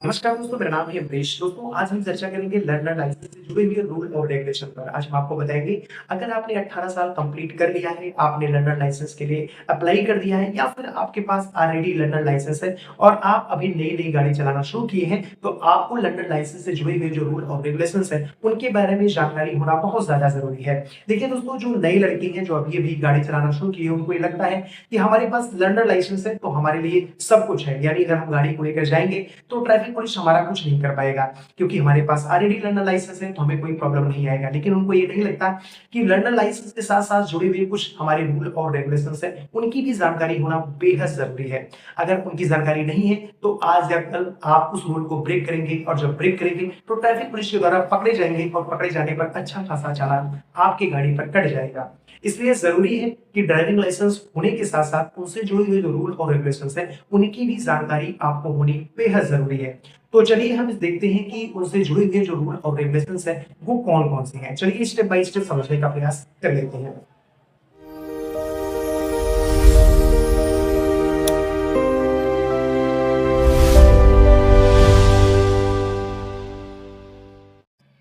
नमस्कार दोस्तों, मेरा नाम है अमरीश। दोस्तों, आज हम चर्चा करेंगे लर्नर लाइसेंस से जुड़े हुए रूल और रेगुलेशन पर। आज हम आपको बताएंगे, अगर आपने 18 साल कंप्लीट कर लिया है, आपने लर्नर लाइसेंस के लिए अप्लाई कर दिया है या फिर आपके पास ऑलरेडी लर्नर लाइसेंस है और आप अभी नई-नई गाड़ी चलाना शुरू किए हैं, तो आपको लर्नर लाइसेंस से जुड़े हुए जो रूल और रेगुलेशंस हैं, उनके बारे में जानकारी होना बहुत ज़्यादा ज़रूरी है। देखिए दोस्तों, जो नई लड़की हैं, जो अभी-अभी गाड़ी चलाना शुरू की है, उनको ये लगता है कि हमारे पास लर्नर लाइसेंस है, तो हमारे लिए सब कुछ है। यानी अगर हम गाड़ी को लेकर जाएँगे, तो ट्रैफिक पुलिस हमारा कुछ नहीं कर पाएगा, क्योंकि हमारे पास ऑलरेडी लर्नर लाइसेंस है, तो हमें कोई प्रॉब्लम नहीं आएगा। लेकिन उनको ये नहीं लगता कि लर्नर लाइसेंस के साथ-साथ जुड़े हुए कुछ हमारे रूल और रेगुलेशंस हैं, उनकी भी जानकारी होना बेहद ज़रूरी है। अगर उनकी जानकारी नहीं है, तो आज या कल आप उस रूल को ब्रेक करेंगे और जब ब्रेक करेंगे, तो ट्रैफिक पुलिस के द्वारा पकड़े जाएँगे और पकड़े जाने पर अच्छा खासा चालान आपकी गाड़ी पर कट जाएगा। इसलिए ज़रूरी है कि ड्राइविंग लाइसेंस होने के साथ-साथ उनसे जुड़े हुए जो रूल और रेगुलेशंस हैं, उनकी भी जानकारी आपको होनी बेहद ज़रूरी है। तो चलिए हम देखते हैं कि उनसे जुड़े हुए जो रूल और रेगुलेशंस हैं, वो कौन-कौन से हैं। चलिए स्टेप बाय स्टेप समझने का प्रयास कर लेते हैं।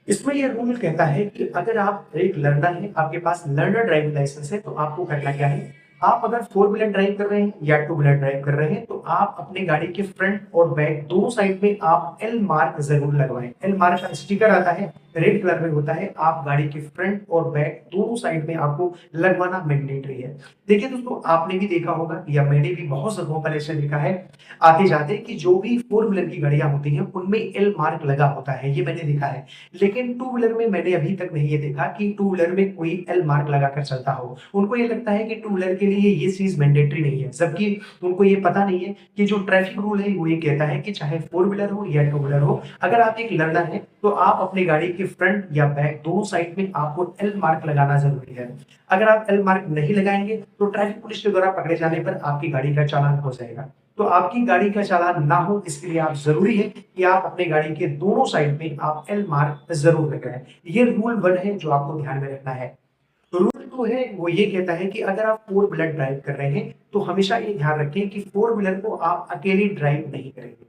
इसमें ये रूल कहता है कि अगर आप एक लर्नर हैं, आपके पास लर्नर ड्राइविंग लाइसेंस है, तो आपको करना क्या है? आप अगर फोर व्हीलर ड्राइव कर रहे हैं या टू व्हीलर ड्राइव कर रहे हैं, तो आप अपने गाड़ी के फ्रंट और बैक दोनों साइड में आप एल मार्क जरूर लगवाएं। एल मार्क का स्टिकर आता है, रेड कलर में होता है। आप गाड़ी के फ्रंट और बैक दोनों साइड में आपको लगवाना मैंडेटरी है। देखिए दोस्तों, आपने भी देखा होगा या मैंने भी बहुत जगहों पर ऐसे देखा है आते जाते कि जो भी फोर व्हीलर की गाड़ियां होती हैं, उनमें एल मार्क लगा होता है, ये मैंने देखा है। लेकिन टू व्हीलर में मैंने अभी तक नहीं ये देखा कि टू व्हीलर में कोई एल मार्क लगाकर चलता हो। उनको ये लगता है कि टू व्हीलर के लिए ये चीज मैंडेटरी नहीं है, जबकि उनको ये पता नहीं है कि जो ट्रैफिक रूल है वो ये कहता है कि चाहे फोर व्हीलर हो या टू व्हीलर हो, अगर आप एक लर्नर हैं, तो आप अपनी गाड़ी के फ्रंट या बैक दोनों साइड में आपको एल मार्क लगाना जरूरी है। अगर आप एल मार्क नहीं लगाएंगे, तो ट्रैफिक पुलिस के द्वारा पकड़े जाने पर आपकी गाड़ी का चालान हो जाएगा। तो आपकी गाड़ी का चालान ना हो, इसके लिए आप जरूरी है कि आप अपने गाड़ी के दोनों साइड में आप एल मार्क जरूर लगाएं। ये रूल 1 है जो आपको ध्यान में रखना है। रूल 2 है वो ये कहता है कि अगर आप फोर व्हीलर ड्राइव कर रहे हैं, तो हमेशा ये ध्यान रखें कि फोर व्हीलर को आप अकेले ड्राइव नहीं करेंगे।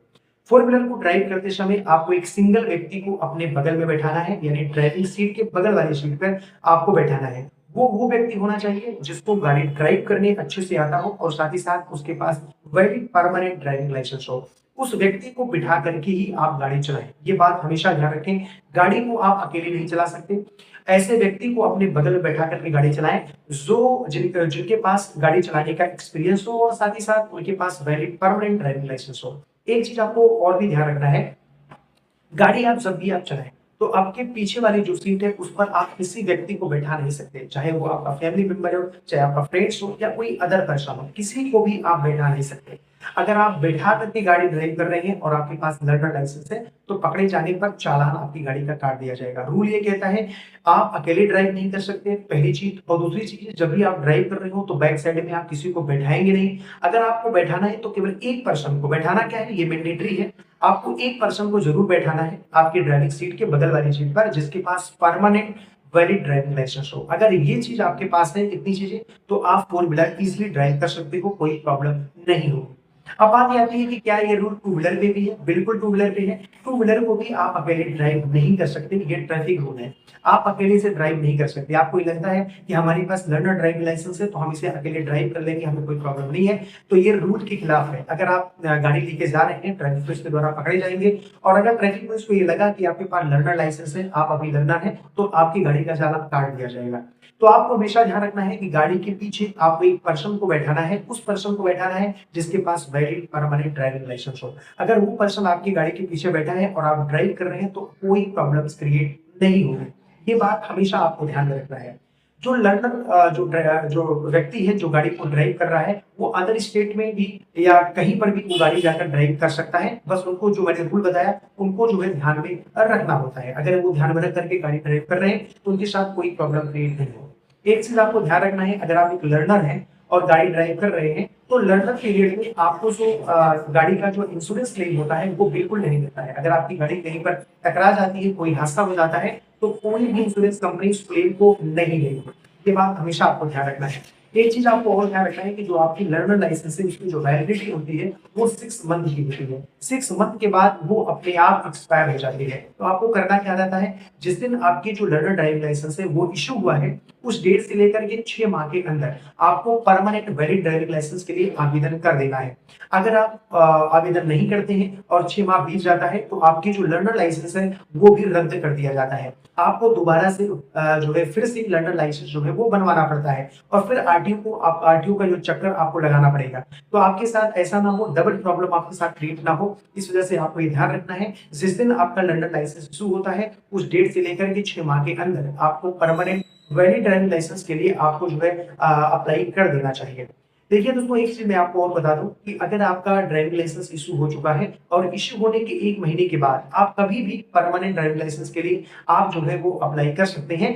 फोर व्हीलर को ड्राइव करते समय आपको एक सिंगल व्यक्ति को अपने बगल में बैठाना है, यानी ड्राइविंग सीट के बगल वाली सीट पर आपको बैठाना है। वो व्यक्ति होना चाहिए जिसको गाड़ी ड्राइव करने अच्छे से आता हो और साथ ही साथ उसके पास वैलिड परमानेंट ड्राइविंग लाइसेंस हो। उस व्यक्ति को बिठा करके ही आप गाड़ी चलाएं। ये बात हमेशा ध्यान रखें, गाड़ी को आप अकेले नहीं चला सकते। ऐसे व्यक्ति को अपने बगल में बैठा करके गाड़ी चलाएं जो जिनके पास गाड़ी चलाने का एक्सपीरियंस हो और साथ ही साथ उनके पास वैलिड परमानेंट ड्राइविंग लाइसेंस हो। एक चीज आपको और भी ध्यान रखना है, गाड़ी आप जब भी आप चलाएं, तो आपके पीछे वाली जो सीट है उस पर आप किसी व्यक्ति को बैठा नहीं सकते, चाहे वो आपका फैमिली मेंबर हो, चाहे आपका फ्रेंड्स हो या कोई अदर पर्सन हो, किसी को भी आप बैठा नहीं सकते। अगर आप बैठा करके गाड़ी ड्राइव कर रहे हैं और आपके पास लर्नर लाइसेंस है, तो पकड़े जाने पर चालान आपकी गाड़ी का काट दिया जाएगा। रूल ये कहता है आप अकेले ड्राइव नहीं कर सकते, पहली चीज। और दूसरी चीज, जब भी आप ड्राइव कर रहे हो तो बैक साइड में आप किसी को बैठाएंगे नहीं। अगर आपको बैठाना है तो केवल एक पर्सन को बैठाना, क्या है ये मैंडेटरी है, आपको एक पर्सन को जरूर बैठाना है आपकी ड्राइविंग सीट के बगल वाली सीट पर, जिसके पास परमानेंट वैलिड ड्राइविंग लाइसेंस हो। अगर ये चीज आपके पास है, इतनी चीजें, तो आप फोर व्हीलर इजिली ड्राइव कर सकते हो, कोई प्रॉब्लम नहीं होगी। अब बात ये आती है कि क्या ये रूल टू व्हीलर पे भी है? बिल्कुल टू व्हीलर पे है। टू व्हीलर को भी आप अकेले ड्राइव नहीं कर सकते, ये ट्रैफिक रूल है। आप अकेले से ड्राइव नहीं कर सकते। आपको ये लगता है कि हमारे पास लर्नर ड्राइविंग लाइसेंस है, तो हम इसे अकेले ड्राइव कर लेंगे, हमें कोई प्रॉब्लम नहीं है, तो ये रूल के खिलाफ है। अगर आप गाड़ी लेके जा रहे हैं, ट्रैफिक पुलिस के द्वारा पकड़े जाएंगे। और अगर ट्रैफिक पुलिस को ये लगा कि आपके पास लर्नर लाइसेंस है, आप अभी लर्नर है, तो आपकी गाड़ी का चालान काट दिया जाएगा। तो आपको हमेशा ध्यान रखना है कि गाड़ी के पीछे आपको एक पर्सन को बैठाना है, उस पर्सन को बैठाना है जिसके पास वैलिड परमानेंट ड्राइविंग लाइसेंस हो। अगर वो पर्सन आपकी गाड़ी के पीछे बैठा है और आप ड्राइव कर रहे हैं, तो कोई प्रॉब्लम्स क्रिएट नहीं होगी। ये बात हमेशा आपको ध्यान में रखना है। जो लर्नर जो व्यक्ति है जो गाड़ी को ड्राइव कर रहा है, वो अदर स्टेट में भी या कहीं पर भी वो गाड़ी जाकर ड्राइव कर सकता है। बस उनको जो मैंने रूल बताया, उनको जो है ध्यान में रखना होता है। अगर वो ध्यान में रख करके गाड़ी ड्राइव कर रहे हैं, तो उनके साथ कोई प्रॉब्लम क्रिएट नहीं हो। एक चीज आपको ध्यान रखना है, अगर आप एक लर्नर हैं और गाड़ी ड्राइव कर रहे हैं, तो लर्नर पीरियड में आपको जो गाड़ी का जो इंश्योरेंस क्लेम होता है वो बिल्कुल नहीं देता है। अगर आपकी गाड़ी कहीं पर टकरा जाती है, कोई हादसा हो जाता है, तो कोई भी इंश्योरेंस कंपनी उस क्लेम को नहीं देगी। ये बात हमेशा आपको ध्यान रखना है। एक चीज आपको और ध्यान रखना है कि जो आपकी लर्नर लाइसेंस है उसकी जो वैलिडिटी होती है वो 6 मंथ की होती है। 6 मंथ के बाद वो अपने आप एक्सपायर हो जाती है। तो आपको करना क्या रहता है, जिस दिन आपकी जो लर्नर ड्राइविंग लाइसेंस है वो इशू हुआ है उस डेट से लेकर के 6 माह के अंदर आपको परमानेंट वैलिड ड्राइविंग लाइसेंस के लिए आवेदन कर देना है। अगर आप आवेदन नहीं करते हैं और 6 माह बीत जाता है तो आपकी जो लर्नर लाइसेंस है वो भी रद्द कर दिया जाता है। आपको दोबारा से जो है फिर से लर्नर लाइसेंस जो है वो बनवाना पड़ता है और फिर आरटीओ का जो चक्कर आपको लगाना पड़ेगा। तो आपके साथ ऐसा ना हो, डबल प्रॉब्लम आपके साथ क्रिएट ना हो, इस वजह से आपको ये ध्यान रखना है जिस दिन आपका लर्नर लाइसेंस इशू होता है उस डेट से लेकर के 6 माह के अंदर आपको परमानेंट वैलिड ड्राइविंग लाइसेंस के लिए आपको जो है अप्लाई कर देना चाहिए। देखिए दोस्तों, एक चीज मैं आपको और बता दूं कि अगर आपका ड्राइविंग लाइसेंस इशू हो चुका है और इशू होने के 1 महीने के बाद आप कभी भी परमानेंट ड्राइविंग लाइसेंस के लिए आप जो है वो अप्लाई कर सकते हैं।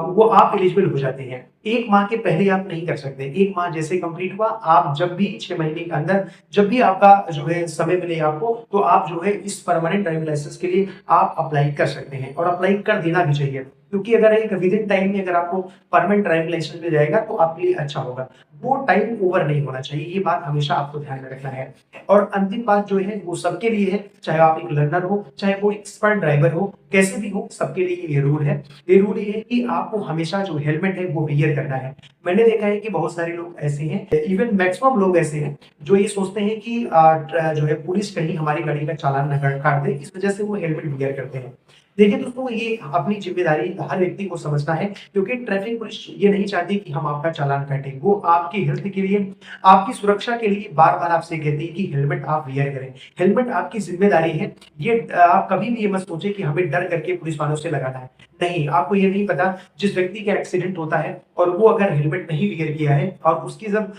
वो आप एलिजिबल हो जाते हैं। 1 माह के पहले आप नहीं कर सकते। 1 माह जैसे कंप्लीट हुआ, आप जब भी 6 महीने के अंदर जब भी आपका जो है समय मिले आपको, तो आप जो है इस परमानेंट ड्राइविंग लाइसेंस के लिए आप अप्लाई कर सकते हैं और अप्लाई कर देना भी चाहिए। क्योंकि अगर एक विद इन टाइम में अगर आपको परमानेंट ड्राइविंग लाइसेंस मिल जाएगा तो आपके लिए अच्छा होगा। वो टाइम ओवर नहीं होना चाहिए, ये बात हमेशा आपको ध्यान में रखना है। और अंतिम बात जो है वो सबके लिए है, चाहे आप एक लर्नर हो, चाहे वो एक्सपर्ट ड्राइवर हो, कैसे भी हो, सबके लिए ये रूल है। ये रूल ये है कि आपको हमेशा जो हेलमेट है वो वियर करना है। मैंने देखा है कि बहुत सारे लोग ऐसे हैं, इवन मैक्सिमम लोग ऐसे हैं जो ये सोचते हैं कि जो है पुलिस कहीं हमारी गाड़ी का चालान न काट दे, इस वजह से वो हेलमेट वियर करते हैं। देखिए दोस्तों, ये अपनी जिम्मेदारी हर व्यक्ति को समझना है, क्योंकि ट्रैफिक पुलिस ये नहीं चाहती कि हम आपका चालान काटें। वो आपकी हेल्थ के लिए, आपकी सुरक्षा के लिए बार-बार आपसे कहती है कि हेलमेट आप वियर करें। हेलमेट आपकी जिम्मेदारी है। ये आप कभी भी ये मत सोचें कि हमें डर करके पुलिस वालों से लगाना है। नहीं, आपको ये नहीं पता, जिस व्यक्ति का एक्सीडेंट होता है और वो अगर हेलमेट नहीं वियर किया है और उसकी जब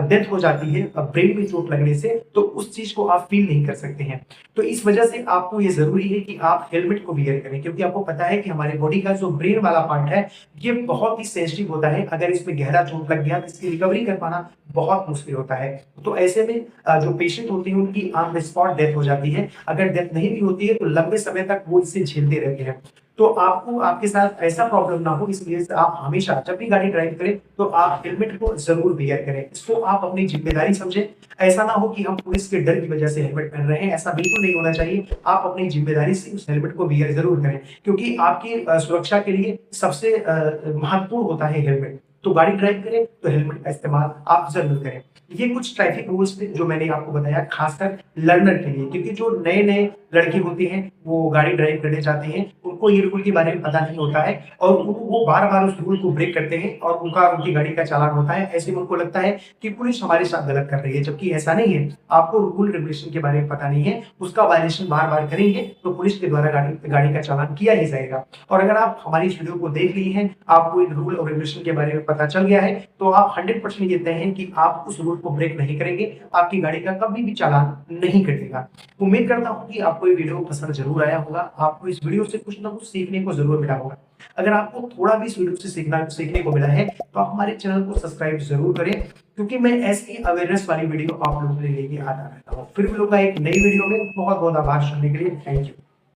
डेथ हो जाती है ब्रेन में चोट लगने से, तो उस चीज को आप फील नहीं कर सकते हैं। तो इस वजह से आपको ये जरूरी है कि आप हेलमेट को वियर करें, क्योंकि आपको पता है कि हमारे बॉडी का जो ब्रेन वाला पार्ट है ये बहुत ही सेंसिटिव होता है। अगर इसमें गहरा चोट लग गया तो इसकी रिकवरी कर पाना बहुत मुश्किल होता है। तो ऐसे में जो पेशेंट होते हैं उनकी ऑन द स्पॉट डेथ हो जाती है। अगर डेथ नहीं भी होती है तो लंबे समय तक वो इसे झेलते रहते हैं। तो आपको आपके साथ ऐसा प्रॉब्लम ना हो, इसलिए से आप हमेशा जब भी गाड़ी ड्राइव करें तो आप हेलमेट को जरूर वियर करें। इसको आप अपनी जिम्मेदारी समझें। ऐसा ना हो कि हम पुलिस के डर की वजह से हेलमेट पहन रहे हैं, ऐसा बिल्कुल नहीं होना चाहिए। आप अपनी जिम्मेदारी से उस हेलमेट को वियर जरूर करें, क्योंकि आपकी सुरक्षा के लिए सबसे महत्वपूर्ण होता है हेलमेट। तो गाड़ी ड्राइव करें तो हेलमेट का इस्तेमाल आप जरूर करें। ये कुछ ट्रैफिक रूल्स थे जो मैंने आपको बताया, खासकर लर्नर के लिए, क्योंकि जो नए नए लड़के होते हैं वो गाड़ी ड्राइव करने जाते हैं, उनको ये रूल के बारे में पता नहीं होता है और वो बार बार उस रूल को ब्रेक करते हैं और उनकी गाड़ी का चालान होता है। ऐसे में उनको लगता है कि पुलिस हमारे साथ गलत कर रही है, जबकि ऐसा नहीं है। आपको रूल रेगुलेशन के बारे में पता नहीं है, उसका वायलेशन बार बार करेंगे तो पुलिस के द्वारा गाड़ी का चालान किया ही जाएगा। और अगर आप हमारी इस वीडियो को देख लिए हैं, आपको इन रूल और रेगुलेशन के बारे में पता चल गया है, तो आप 100% ये तय है कि आप उस रूल को ब्रेक नहीं करेंगे, आपकी गाड़ी का कभी भी चालान नहीं कटेगा। उम्मीद करता हूँ कि आपको ये वीडियो पसंद जरूर आया होगा। आपको इस वीडियो से कुछ ना कुछ सीखने को जरूर मिला होगा। अगर आपको थोड़ा भी इस वीडियो से सीखने को मिला है तो आप हमारे चैनल को सब्सक्राइब जरूर करें, क्योंकि मैं ऐसी अवेयरनेस वाली वीडियो आप लोगों के लिए लेके आता रहता हूँ। फिर मिलूंगा एक नई वीडियो में। बहुत बहुत आभार सुनने के लिए। Thank you.